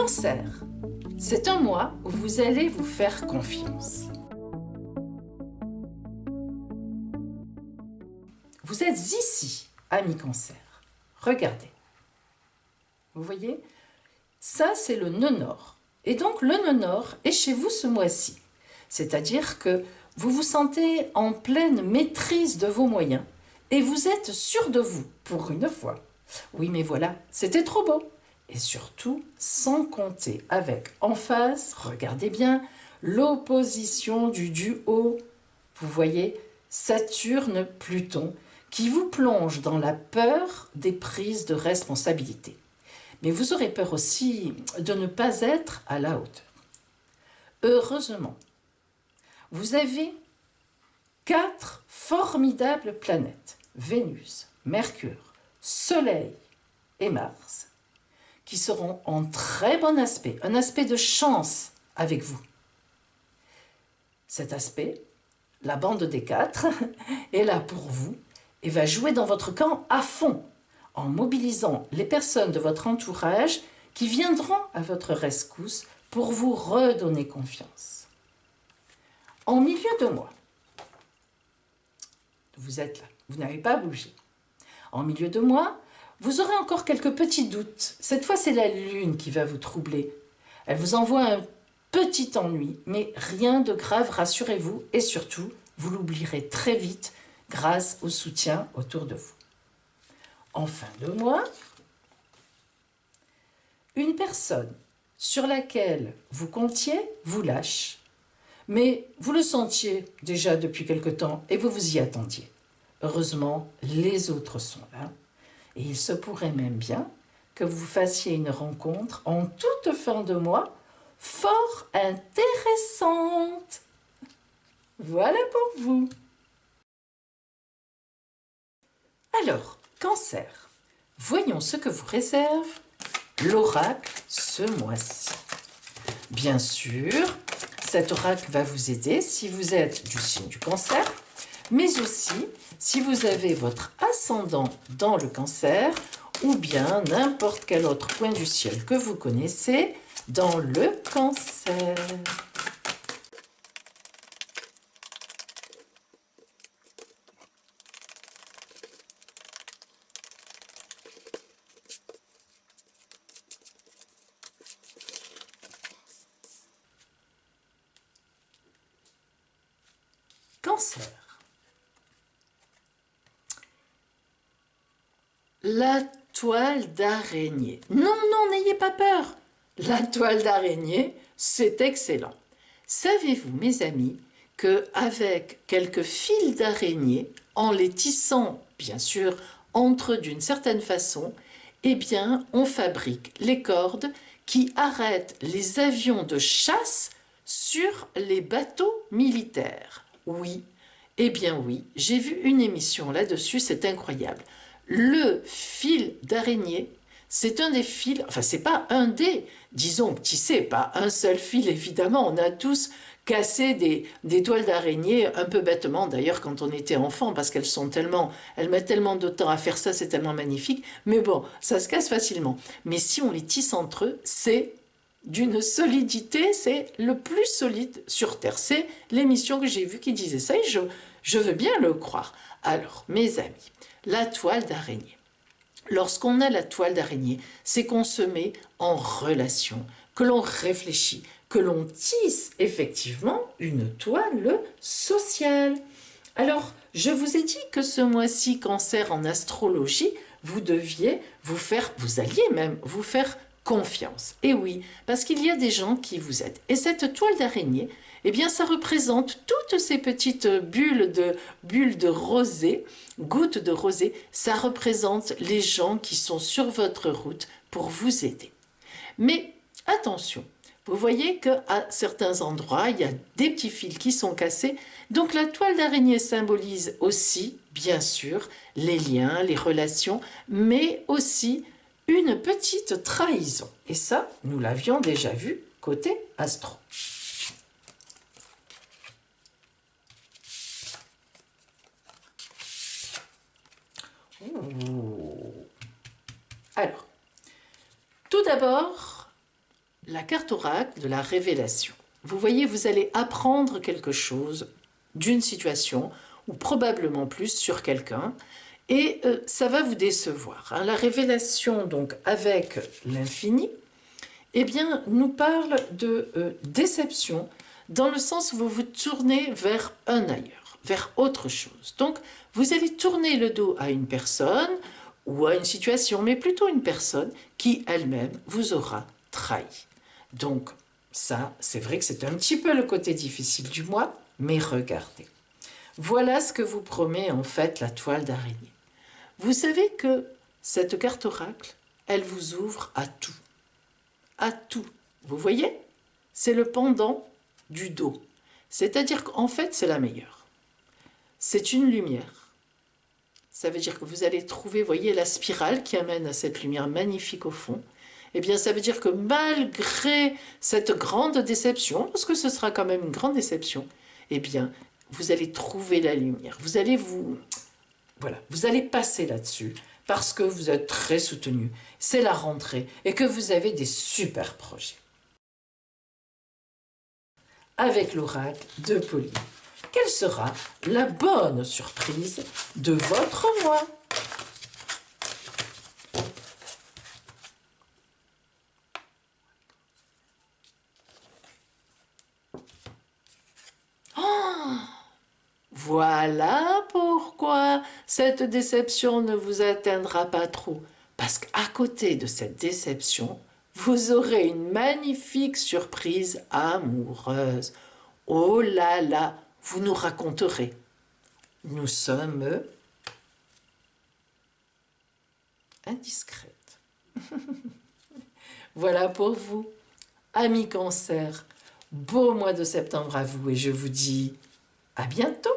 Cancer, c'est un mois où vous allez vous faire confiance. Vous êtes ici, ami Cancer. Regardez. Vous voyez? Ça, c'est le nœud nord. Et donc, le nœud nord est chez vous ce mois-ci. C'est-à-dire que vous vous sentez en pleine maîtrise de vos moyens et vous êtes sûr de vous, pour une fois. Oui, mais voilà, c'était trop beau. Et surtout, sans compter avec en face, regardez bien, l'opposition du duo. Vous voyez, Saturne-Pluton, qui vous plonge dans la peur des prises de responsabilité. Mais vous aurez peur aussi de ne pas être à la hauteur. Heureusement, vous avez 4 formidables planètes, Vénus, Mercure, Soleil et Mars, qui seront en très bon aspect, un aspect de chance avec vous. Cet aspect, la bande des 4, est là pour vous et va jouer dans votre camp à fond, en mobilisant les personnes de votre entourage qui viendront à votre rescousse pour vous redonner confiance. En milieu de mois, vous êtes là, vous n'avez pas bougé. En milieu de mois, vous aurez encore quelques petits doutes. Cette fois, c'est la lune qui va vous troubler. Elle vous envoie un petit ennui, mais rien de grave, rassurez-vous, et surtout, vous l'oublierez très vite grâce au soutien autour de vous. En fin de mois, une personne sur laquelle vous comptiez vous lâche, mais vous le sentiez déjà depuis quelque temps et vous vous y attendiez. Heureusement, les autres sont là et il se pourrait même bien que vous fassiez une rencontre en toute fin de mois fort intéressante. Voilà pour vous. Alors, Cancer, voyons ce que vous réserve l'oracle ce mois-ci. Bien sûr, cet oracle va vous aider si vous êtes du signe du Cancer, mais aussi si vous avez votre ascendant dans le Cancer ou bien n'importe quel autre point du ciel que vous connaissez dans le Cancer. Cancer. La toile d'araignée. Non, non, n'ayez pas peur. La toile d'araignée, c'est excellent. Savez-vous, mes amis, qu'avec quelques fils d'araignée, en les tissant, bien sûr, entre eux d'une certaine façon, eh bien, on fabrique les cordes qui arrêtent les avions de chasse sur les bateaux militaires. Oui, eh bien oui, j'ai vu une émission là-dessus, c'est incroyable. Le fil d'araignée, c'est un des fils, enfin c'est pas un des, disons tissé, pas un seul fil évidemment, on a tous cassé des toiles d'araignée un peu bêtement d'ailleurs quand on était enfant parce qu'elles sont tellement, elles mettent tellement de temps à faire ça, c'est tellement magnifique, mais bon, ça se casse facilement. Mais si on les tisse entre eux, c'est d'une solidité, c'est le plus solide sur Terre. C'est l'émission que j'ai vue qui disait ça et je veux bien le croire. Alors, mes amis, la toile d'araignée. Lorsqu'on a la toile d'araignée, c'est qu'on se met en relation, que l'on réfléchit, que l'on tisse effectivement une toile sociale. Alors, je vous ai dit que ce mois-ci, Cancer en astrologie, vous alliez même vous faire confiance. Et oui, parce qu'il y a des gens qui vous aident. Et cette toile d'araignée, eh bien, ça représente toutes ces petites bulles de rosée, gouttes de rosée. Ça représente les gens qui sont sur votre route pour vous aider. Mais attention, vous voyez qu'à certains endroits, il y a des petits fils qui sont cassés. Donc la toile d'araignée symbolise aussi, bien sûr, les liens, les relations, mais aussi une petite trahison. Et ça, nous l'avions déjà vu côté astro. Ouh. Alors, tout d'abord, la carte oracle de la révélation. Vous voyez, vous allez apprendre quelque chose d'une situation, ou probablement plus sur quelqu'un, et ça va vous décevoir. Hein. La révélation, donc, avec l'infini, eh bien, nous parle de déception, dans le sens où vous vous tournez vers un ailleurs, vers autre chose. Donc, vous allez tourner le dos à une personne ou à une situation, mais plutôt une personne qui elle-même vous aura trahi. Donc, ça, c'est vrai que c'est un petit peu le côté difficile du mois, mais regardez. Voilà ce que vous promet en fait la toile d'araignée. Vous savez que cette carte oracle, elle vous ouvre à tout. À tout. Vous voyez? C'est le pendant du dos. C'est-à-dire qu'en fait, c'est la meilleure. C'est une lumière. Ça veut dire que vous allez trouver, voyez, la spirale qui amène à cette lumière magnifique au fond. Eh bien, ça veut dire que malgré cette grande déception, parce que ce sera quand même une grande déception, eh bien, vous allez trouver la lumière. Vous allez voilà, vous allez passer là-dessus parce que vous êtes très soutenu. C'est la rentrée et que vous avez des super projets. Avec l'oracle de Pauline, quelle sera la bonne surprise de votre mois? Voilà pourquoi cette déception ne vous atteindra pas trop. Parce qu'à côté de cette déception, vous aurez une magnifique surprise amoureuse. Oh là là, vous nous raconterez. Nous sommes indiscrètes. Voilà pour vous, amis Cancer. Beau mois de septembre à vous et je vous dis à bientôt.